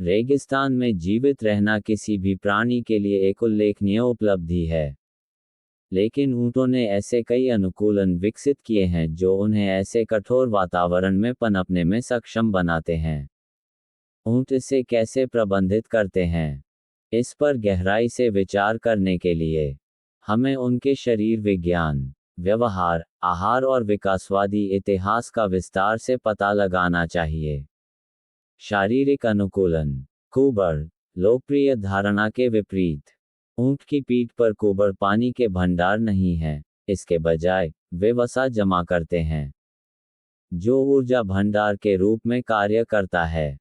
रेगिस्तान में जीवित रहना किसी भी प्राणी के लिए एक उल्लेखनीय उपलब्धि है। लेकिन ऊंटों ने ऐसे कई अनुकूलन विकसित किए हैं जो उन्हें ऐसे कठोर वातावरण में पनपने में सक्षम बनाते हैं। ऊंट इसे कैसे प्रबंधित करते हैं? इस पर गहराई से विचार करने के लिए हमें उनके शरीर विज्ञान, व्यवहार, आहार और विकासवादी इतिहास का विस्तार से पता लगाना चाहिए। शारीरिक अनुकूलन। कुबड़। लोकप्रिय धारणा के विपरीत, ऊंट की पीठ पर कुबड़ पानी के भंडार नहीं है, इसके बजाय वे वसा जमा करते हैं, जो ऊर्जा भंडार के रूप में कार्य करता है।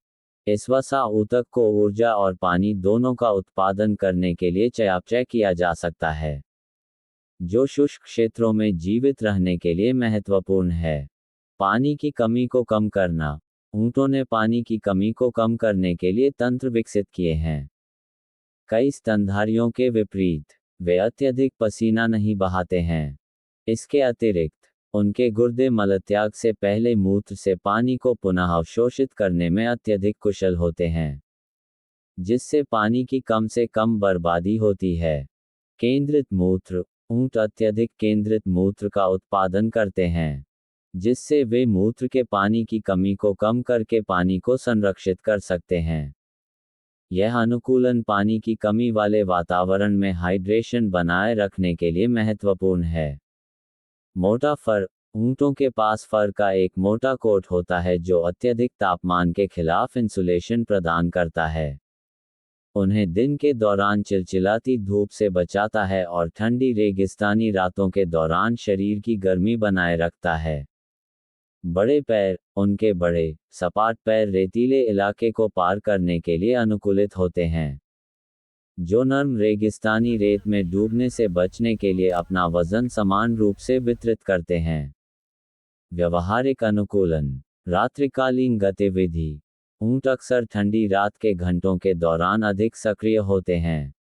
इस वसा ऊतक को ऊर्जा और पानी दोनों का उत्पादन करने के लिए चयापचय किया जा सकता है, जो शुष्क क्षेत्रों में जीवित रहने के लिए महत्वपूर्ण है। पानी की कमी को कम करना। ऊंटों ने पानी की कमी को कम करने के लिए तंत्र विकसित किए हैं। कई स्तनधारियों के विपरीत, वे अत्यधिक पसीना नहीं बहाते हैं। इसके अतिरिक्त, उनके गुर्दे मलत्याग से पहले मूत्र से पानी को पुनः अवशोषित करने में अत्यधिक कुशल होते हैं, जिससे पानी की कम से कम बर्बादी होती है। केंद्रित मूत्र। ऊंट अत्यधिक केंद्रित मूत्र का उत्पादन करते हैं, जिससे वे मूत्र के पानी की कमी को कम करके पानी को संरक्षित कर सकते हैं। यह अनुकूलन पानी की कमी वाले वातावरण में हाइड्रेशन बनाए रखने के लिए महत्वपूर्ण है। मोटा फर। ऊंटों के पास फर का एक मोटा कोट होता है जो अत्यधिक तापमान के खिलाफ इंसुलेशन प्रदान करता है, उन्हें दिन के दौरान चिलचिलाती धूप से बचाता है और ठंडी रेगिस्तानी रातों के दौरान शरीर की गर्मी बनाए रखता है। बड़े पैर। उनके बड़े, सपाट पैर रेतीले इलाके को पार करने के लिए अनुकूलित होते हैं, जो नर्म रेगिस्तानी रेत में डूबने से बचने के लिए अपना वजन समान रूप से वितरित करते हैं। व्यवहारिक अनुकूलन। रात्रिकालीन गतिविधि। ऊंट अक्सर ठंडी रात के घंटों के दौरान अधिक सक्रिय होते हैं,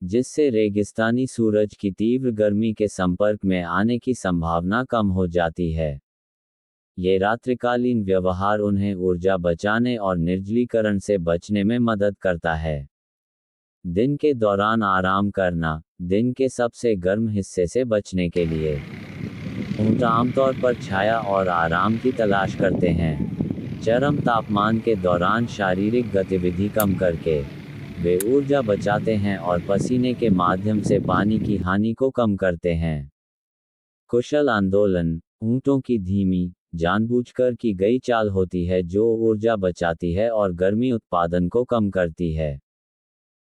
जिससे रेगिस्तानी सूरज की तीव्र गर्मी के संपर्क में आने की संभावना कम हो जाती है। ये रात्रिकालीन व्यवहार उन्हें ऊर्जा बचाने और निर्जलीकरण से बचने में मदद करता है। दिन के दौरान आराम करना। दिन के सबसे गर्म हिस्से से बचने के लिए ऊंट आमतौर पर छाया और आराम की तलाश करते हैं। चरम तापमान के दौरान शारीरिक गतिविधि कम करके वे ऊर्जा बचाते हैं और पसीने के माध्यम से पानी की हानि को कम करते हैं। कुशल आंदोलन। ऊंटों की धीमी, जानबूझकर की गई चाल होती है जो ऊर्जा बचाती है और गर्मी उत्पादन को कम करती है।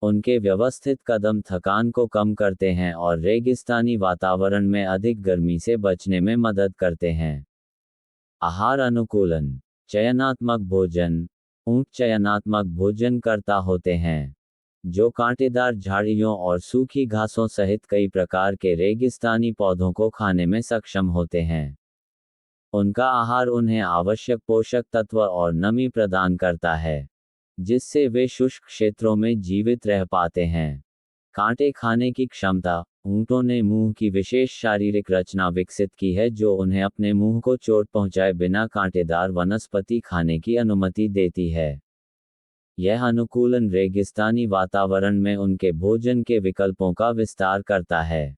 उनके व्यवस्थित कदम थकान को कम करते हैं और रेगिस्तानी वातावरण में अधिक गर्मी से बचने में मदद करते हैं। आहार अनुकूलन। चयनात्मक भोजन। ऊंट चयनात्मक भोजन करता होते हैं, जो कांटेदार झाड़ियों और सूखी घासों सहित कई प्रकार के रेगिस्तानी पौधों को खाने में सक्षम होते हैं। उनका आहार उन्हें आवश्यक पोषक तत्व और नमी प्रदान करता है, जिससे वे शुष्क क्षेत्रों में जीवित रह पाते हैं। कांटे खाने की क्षमता। ऊंटों ने मुंह की विशेष शारीरिक रचना विकसित की है जो उन्हें अपने मुंह को चोट पहुंचाए बिना कांटेदार वनस्पति खाने की अनुमति देती है। यह अनुकूलन रेगिस्तानी वातावरण में उनके भोजन के विकल्पों का विस्तार करता है।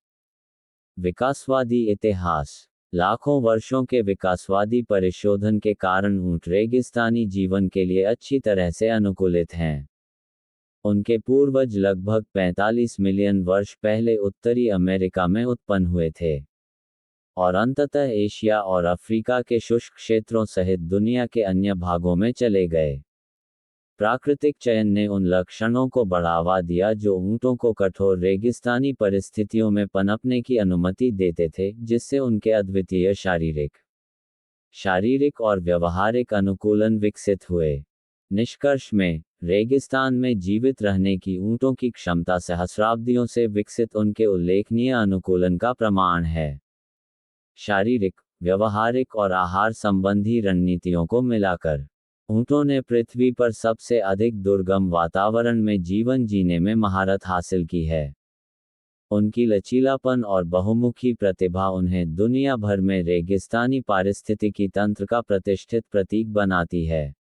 विकासवादी इतिहास। लाखों वर्षों के विकासवादी परिशोधन के कारण ऊंट रेगिस्तानी जीवन के लिए अच्छी तरह से अनुकूलित हैं। उनके पूर्वज लगभग 45 मिलियन वर्ष पहले उत्तरी अमेरिका में उत्पन्न हुए थे और अंततः एशिया और अफ्रीका के शुष्क क्षेत्रों सहित दुनिया के अन्य भागों में चले गए। प्राकृतिक चयन ने उन लक्षणों को बढ़ावा दिया जो ऊंटों को कठोर रेगिस्तानी परिस्थितियों में पनपने की अनुमति देते थे, जिससे उनके अद्वितीय शारीरिक और व्यवहारिक अनुकूलन विकसित हुए। निष्कर्ष में, रेगिस्तान में जीवित रहने की ऊंटों की क्षमता सहस्राब्दियों से विकसित उनके उल्लेखनीय अनुकूलन का प्रमाण है। शारीरिक, व्यवहारिक और आहार संबंधी रणनीतियों को मिलाकर ऊंटों ने पृथ्वी पर सबसे अधिक दुर्गम वातावरण में जीवन जीने में महारत हासिल की है। उनकी लचीलापन और बहुमुखी प्रतिभा उन्हें दुनिया भर में रेगिस्तानी पारिस्थितिकी तंत्र का प्रतिष्ठित प्रतीक बनाती है।